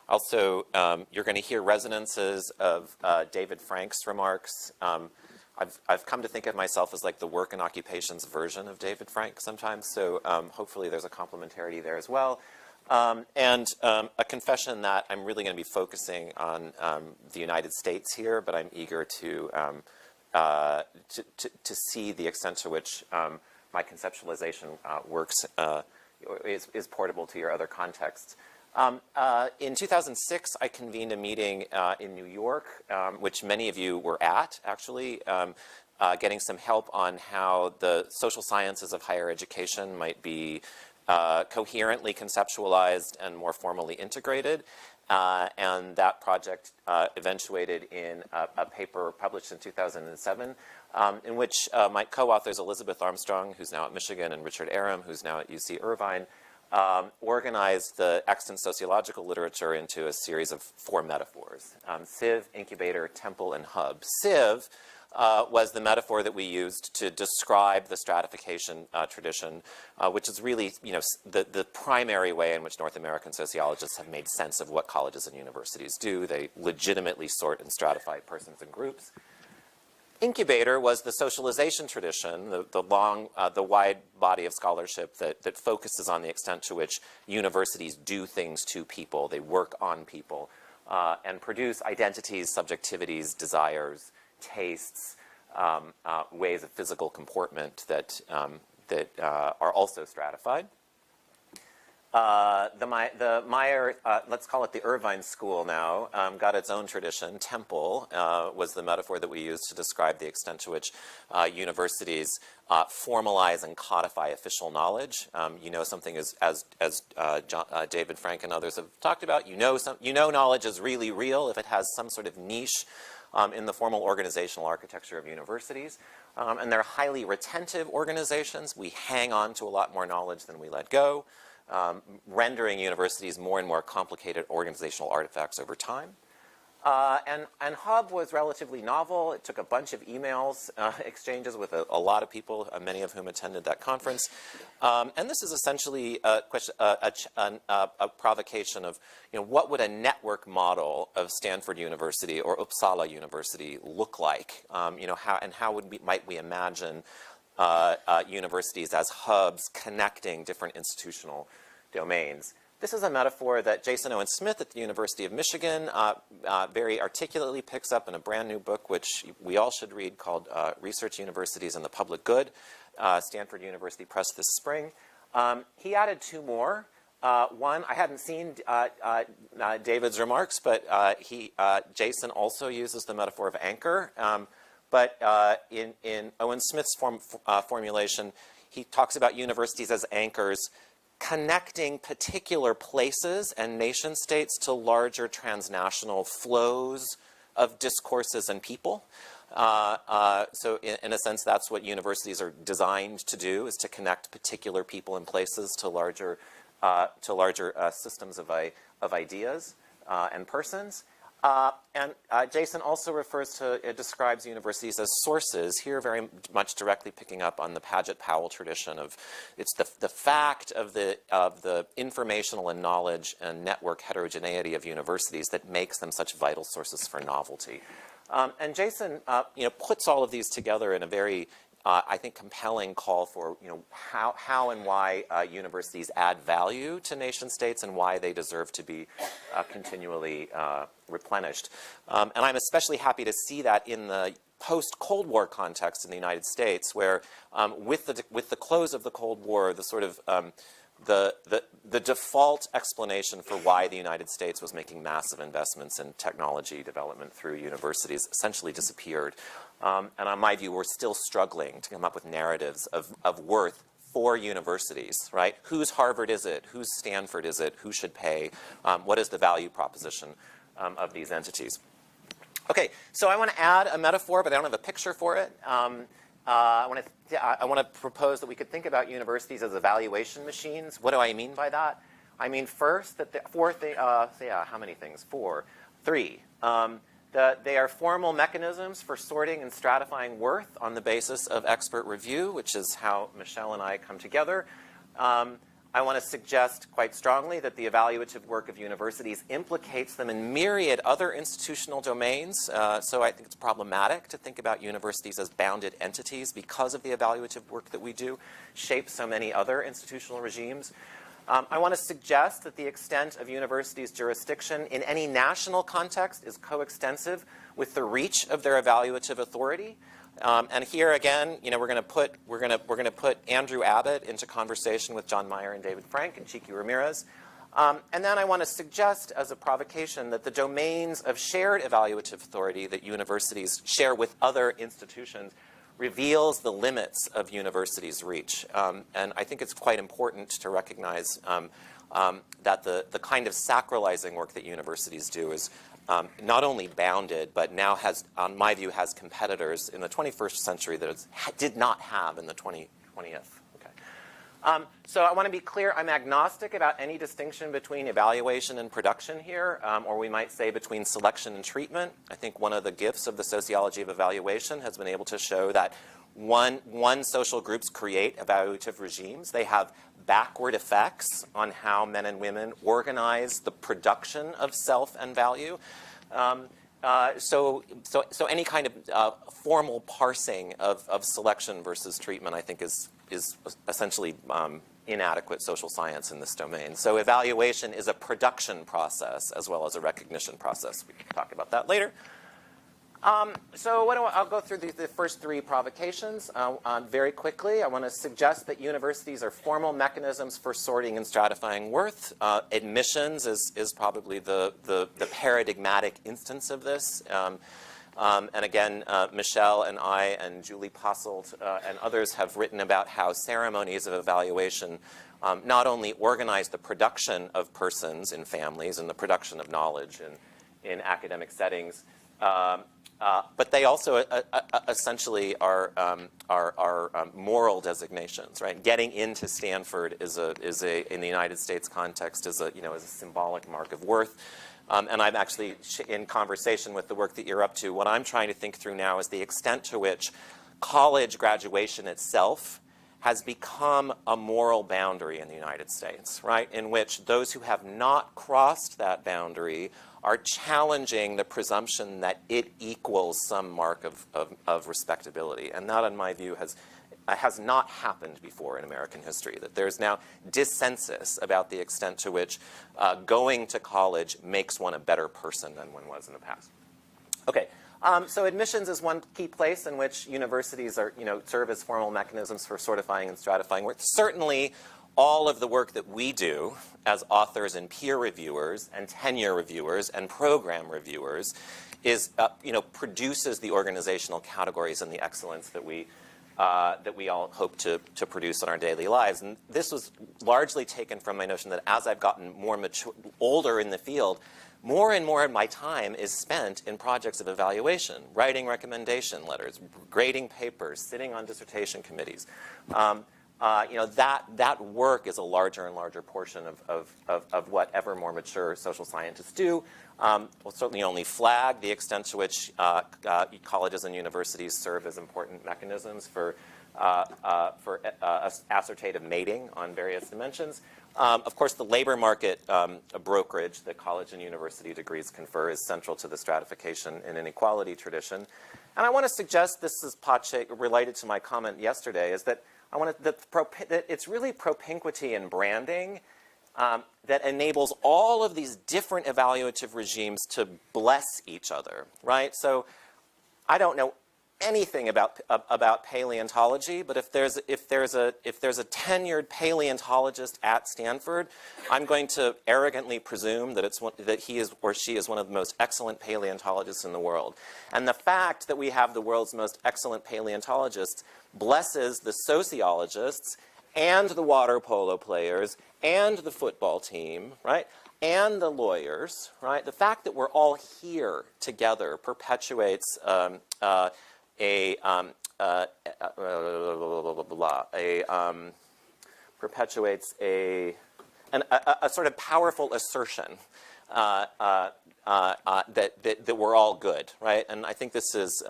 Also, you're going to hear resonances of David Frank's remarks. I've come to think of myself as like the work and occupations version of David Frank sometimes, so hopefully there's a complementarity there as well. And a confession that I'm really going to be focusing on the United States here, but I'm eager to see the extent to which my conceptualization works is portable to your other contexts. In 2006, I convened a meeting in New York, which many of you were at, actually, getting some help on how the social sciences of higher education might be coherently conceptualized and more formally integrated. And that project eventuated in a paper published in 2007, in which my co-authors Elizabeth Armstrong, who's now at Michigan, and Richard Aram, who's now at UC Irvine, organized the extant sociological literature into a series of 4 metaphors: sieve, incubator, temple, and hub. Sieve was the metaphor that we used to describe the stratification tradition, which is really, the primary way in which North American sociologists have made sense of what colleges and universities do. They legitimately sort and stratify persons and groups. Incubator was the socialization tradition, the wide body of scholarship that focuses on the extent to which universities do things to people. They work on people and produce identities, subjectivities, desires, tastes, ways of physical comportment that are also stratified. The Meyer, let's call it the Irvine School now, got its own tradition. Temple was the metaphor that we used to describe the extent to which universities formalize and codify official knowledge. Something as David Frank and others have talked about. Knowledge is really real if it has some sort of niche in the formal organizational architecture of universities. And they're highly retentive organizations. We hang on to a lot more knowledge than we let go. Rendering universities more and more complicated organizational artifacts over time. And Hub was relatively novel. It took a bunch of emails exchanges with a lot of people, many of whom attended that conference. And this is essentially a provocation of, what would a network model of Stanford University or Uppsala University look like? How might we imagine universities as hubs connecting different institutional domains? This is a metaphor that Jason Owen Smith at the University of Michigan very articulately picks up in a brand new book, which we all should read, called Research Universities and the Public Good, Stanford University Press this spring. He added 2 more. One, I hadn't seen David's remarks, but Jason also uses the metaphor of anchor. But in Owen Smith's formulation, he talks about universities as anchors connecting particular places and nation states to larger transnational flows of discourses and people. So in a sense, that's what universities are designed to do, is to connect particular people and places to larger systems of ideas and persons. And Jason also describes universities as sources, here very much directly picking up on the Paget-Powell tradition of it's the fact of the informational and knowledge and network heterogeneity of universities that makes them such vital sources for novelty. And Jason puts all of these together in a very I think compelling call for how and why universities add value to nation states and why they deserve to be continually replenished. And I'm especially happy to see that in the post-Cold War context in the United States, where with the close of the Cold War, the sort of the default explanation for why the United States was making massive investments in technology development through universities essentially disappeared. And on my view, we're still struggling to come up with narratives of worth for universities, right? Whose Harvard is it? Whose Stanford is it? Who should pay? What is the value proposition of these entities? Okay, so I want to add a metaphor, but I don't have a picture for it. I want to propose that we could think about universities as evaluation machines. What do I mean by that? I mean, first, that the how many things? 4. 3. They are formal mechanisms for sorting and stratifying worth on the basis of expert review, which is how Michelle and I come together. I want to suggest quite strongly that the evaluative work of universities implicates them in myriad other institutional domains. So I think it's problematic to think about universities as bounded entities because of the evaluative work that we do shape so many other institutional regimes. I want to suggest that the extent of universities' jurisdiction in any national context is coextensive with the reach of their evaluative authority. And here again, we're going to put Andrew Abbott into conversation with John Meyer and David Frank and Chiqui Ramirez. And then I want to suggest as a provocation that the domains of shared evaluative authority that universities share with other institutions reveals the limits of universities' reach. And I think it's quite important to recognize that the kind of sacralizing work that universities do is not only bounded, but now has, on my view, has competitors in the 21st century that it did not have in the 20th. Okay. So I want to be clear, I'm agnostic about any distinction between evaluation and production here, or we might say between selection and treatment. I think one of the gifts of the sociology of evaluation has been able to show that one social groups create evaluative regimes. They have backward effects on how men and women organize the production of self and value. So any kind of formal parsing of selection versus treatment, I think, is essentially inadequate social science in this domain. So evaluation is a production process as well as a recognition process. We can talk about that later. So I'll go through the first three provocations very quickly. I want to suggest that universities are formal mechanisms for sorting and stratifying worth. Admissions is probably the paradigmatic instance of this. And again, Michelle and I and Julie Posselt and others have written about how ceremonies of evaluation not only organize the production of persons in families and the production of knowledge in academic settings, but they also essentially are moral designations, right? Getting into Stanford is in the United States context is a symbolic mark of worth. And I'm actually in conversation with the work that you're up to. What I'm trying to think through now is the extent to which college graduation itself has become a moral boundary in the United States, right? In which those who have not crossed that boundary are challenging the presumption that it equals some mark of respectability. And that, in my view, has not happened before in American history, that there's now dissensus about the extent to which going to college makes one a better person than one was in the past. Okay. So admissions is one key place in which universities are, serve as formal mechanisms for sortifying and stratifying work. Certainly, all of the work that we do as authors and peer reviewers and tenure reviewers and program reviewers is, produces the organizational categories and the excellence that we all hope to produce in our daily lives. And this was largely taken from my notion that as I've gotten more mature, older in the field, more and more of my time is spent in projects of evaluation, writing recommendation letters, grading papers, sitting on dissertation committees. That work is a larger and larger portion of what ever more mature social scientists do. We'll certainly only flag the extent to which colleges and universities serve as important mechanisms for ascertative mating on various dimensions. Of course, the labor market brokerage that college and university degrees confer is central to the stratification and inequality tradition. And I want to suggest, this is related to my comment yesterday, is that that it's really propinquity and branding that enables all of these different evaluative regimes to bless each other, right? So I don't know anything about paleontology, but if there's a tenured paleontologist at Stanford, I'm going to arrogantly presume that he is or she is one of the most excellent paleontologists in the world. And the fact that we have the world's most excellent paleontologists blesses the sociologists and the water polo players and the football team, right? And the lawyers, right? The fact that we're all here together perpetuates perpetuates a sort of powerful assertion that we're all good, right? And I think this is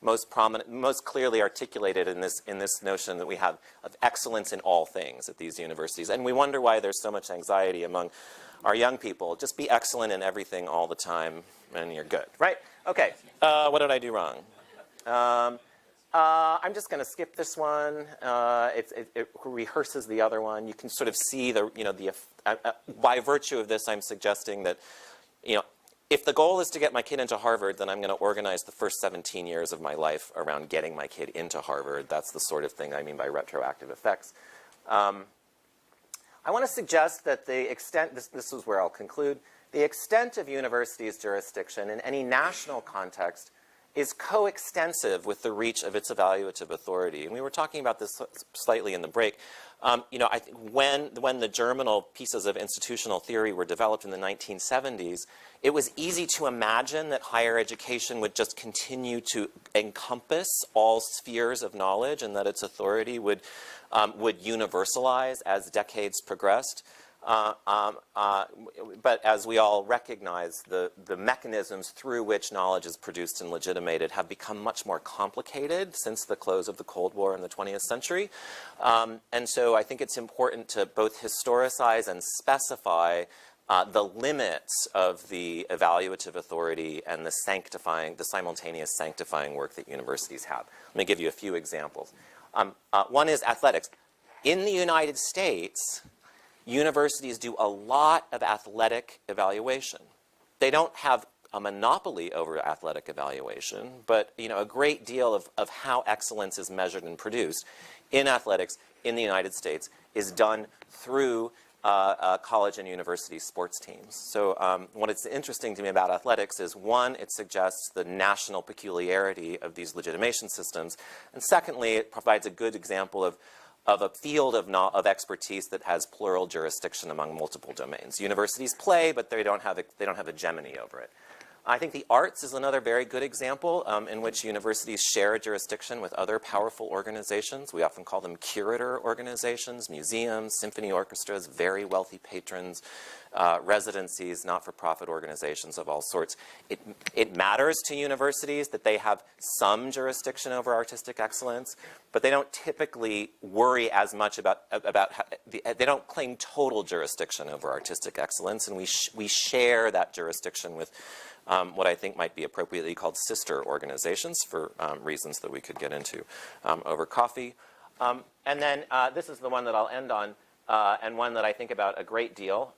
most prominent, most clearly articulated in this notion that we have of excellence in all things at these universities. And we wonder why there's so much anxiety among our young people. Just be excellent in everything all the time, and you're good, right? Okay. What did I do wrong? I'm just going to skip this one. It rehearses the other one. You can sort of see by virtue of this, I'm suggesting that, if the goal is to get my kid into Harvard, then I'm going to organize the first 17 years of my life around getting my kid into Harvard. That's the sort of thing I mean by retroactive effects. I want to suggest that the extent, this is where I'll conclude, the extent of universities' jurisdiction in any national context is coextensive with the reach of its evaluative authority. And we were talking about this slightly in the break. I think when the germinal pieces of institutional theory were developed in the 1970s, it was easy to imagine that higher education would just continue to encompass all spheres of knowledge and that its authority would universalize as decades progressed. But as we all recognize, the mechanisms through which knowledge is produced and legitimated have become much more complicated since the close of the Cold War in the 20th century. And so I think it's important to both historicize and specify the limits of the evaluative authority and the simultaneous sanctifying work that universities have. Let me give you a few examples. One is athletics. In the United States, universities do a lot of athletic evaluation. They don't have a monopoly over athletic evaluation, but a great deal of how excellence is measured and produced in athletics in the United States is done through college and university sports teams. So what is interesting to me about athletics is, one, it suggests the national peculiarity of these legitimation systems, and secondly, it provides a good example of a field of expertise that has plural jurisdiction among multiple domains. Universities play, but they don't have hegemony over it. I think the arts is another very good example in which universities share a jurisdiction with other powerful organizations. We often call them curator organizations, museums, symphony orchestras, very wealthy patrons, residencies, not-for-profit organizations of all sorts. It matters to universities that they have some jurisdiction over artistic excellence, but they don't typically worry as much about they don't claim total jurisdiction over artistic excellence, and we share that jurisdiction with what I think might be appropriately called sister organizations for reasons that we could get into over coffee. And then this is the one that I'll end on, and one that I think about a great deal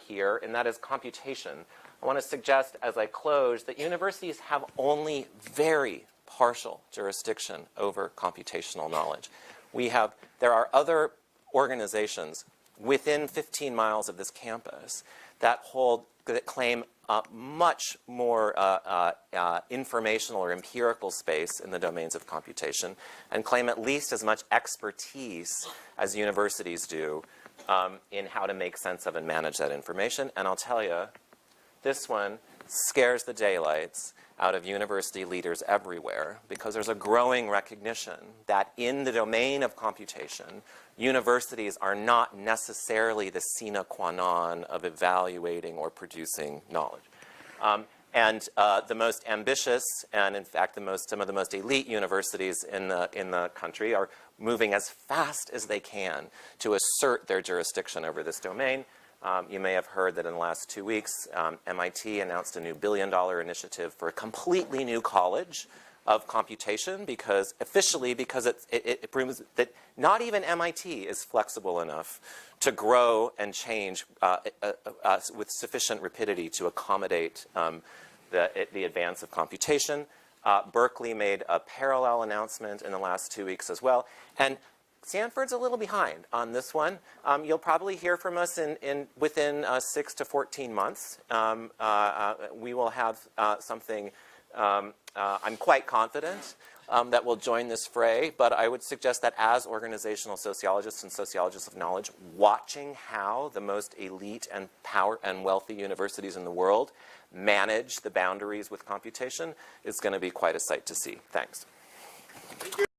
here, and that is computation. I want to suggest as I close that universities have only very partial jurisdiction over computational knowledge. There are other organizations within 15 miles of this campus that claim much more informational or empirical space in the domains of computation, and claim at least as much expertise as universities do in how to make sense of and manage that information. And I'll tell you, this one scares the daylights out of university leaders everywhere, because there's a growing recognition that in the domain of computation, universities are not necessarily the sine qua non of evaluating or producing knowledge. And the most ambitious, and in fact some of the most elite universities in the country are moving as fast as they can to assert their jurisdiction over this domain. You may have heard that in the last 2 weeks, MIT announced a new billion-dollar initiative for a completely new college of computation, because it proves that not even MIT is flexible enough to grow and change with sufficient rapidity to accommodate the advance of computation. Berkeley made a parallel announcement in the last 2 weeks as well. And Stanford's a little behind on this one. You'll probably hear from us within 6 to 14 months. We will have something, I'm quite confident, that will join this fray. But I would suggest that as organizational sociologists and sociologists of knowledge, watching how the most elite and wealthy universities in the world manage the boundaries with computation is going to be quite a sight to see. Thanks.